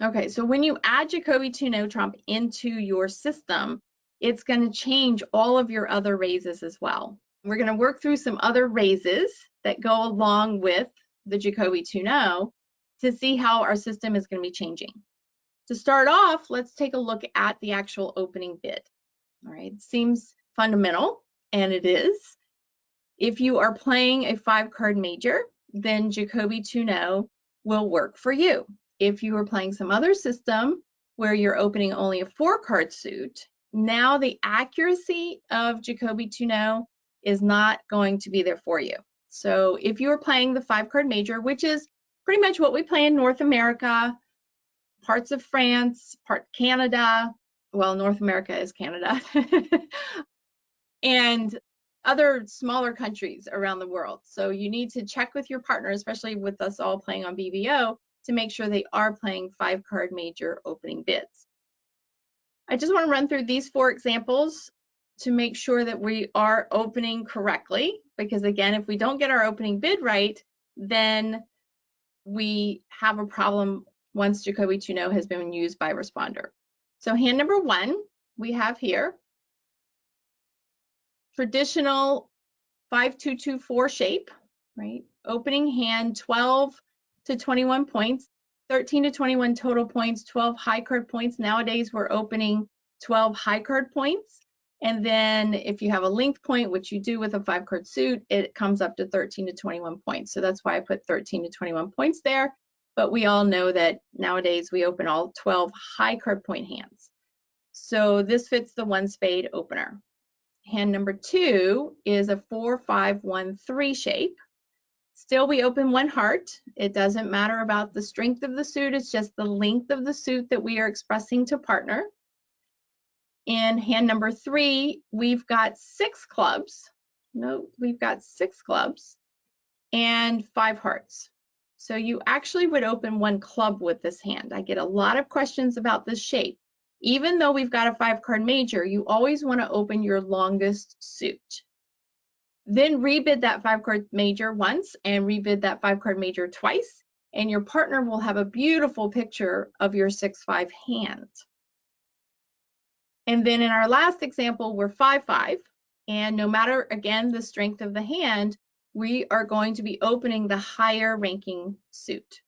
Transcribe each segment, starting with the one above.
Okay, so when you add Jacoby 2 no trump into your system, it's going to change all of your other raises as well. We're going to work through some other raises that go along with the Jacoby 2 no to see how our system is going to be changing. To start off, let's take a look at the actual opening bid. All right, it seems fundamental, and it is. If you are playing a 5-card major, then Jacoby 2 no will work for you. If you are playing some other system where you're opening only a 4-card suit, now the accuracy of Jacoby 2 no is not going to be there for you. So if you are playing the 5-card major, which is pretty much what we play in North America, parts of France, Canada, well, North America is Canada, and other smaller countries around the world. So you need to check with your partner, especially with us all playing on BBO, to make sure they are playing 5-card major opening bids. I just want to run through these 4 examples to make sure that we are opening correctly, because again, if we don't get our opening bid right, then we have a problem once Jacoby 2 no has been used by responder. So hand number 1 we have here, traditional 5-2-2-4 shape, right? Opening hand 12 to 21 points, 13 to 21 total points, 12 high card points. Nowadays we're opening 12 high card points. And then if you have a length point, which you do with a 5-card suit, it comes up to 13 to 21 points. So that's why I put 13 to 21 points there. But we all know that nowadays we open all 12 high card point hands. So this fits the 1 spade opener. Hand number 2 is a 4-5-1-3 shape. Still, we open 1 heart. It doesn't matter about the strength of the suit, it's just the length of the suit that we are expressing to partner. In hand number 3, we've got 6 clubs. No, we've got 6 clubs and 5 hearts. So you actually would open 1 club with this hand. I get a lot of questions about this shape. Even though we've got a 5-card major, you always want to open your longest suit. Then rebid that 5-card major once and rebid that 5-card major twice, and your partner will have a beautiful picture of your 6-5 hand. And then in our last example, we're 5-5, and no matter, again, the strength of the hand, we are going to be opening the higher ranking suit,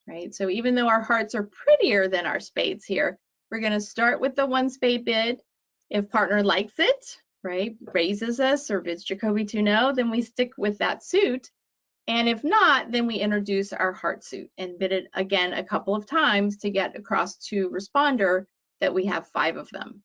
right? So even though our hearts are prettier than our spades here, we're going to start with the 1 spade bid. If partner likes it, right, raises us or bids Jacoby 2 no, then we stick with that suit. And if not, then we introduce our heart suit and bid it again a couple of times to get across to responder that we have 5 of them.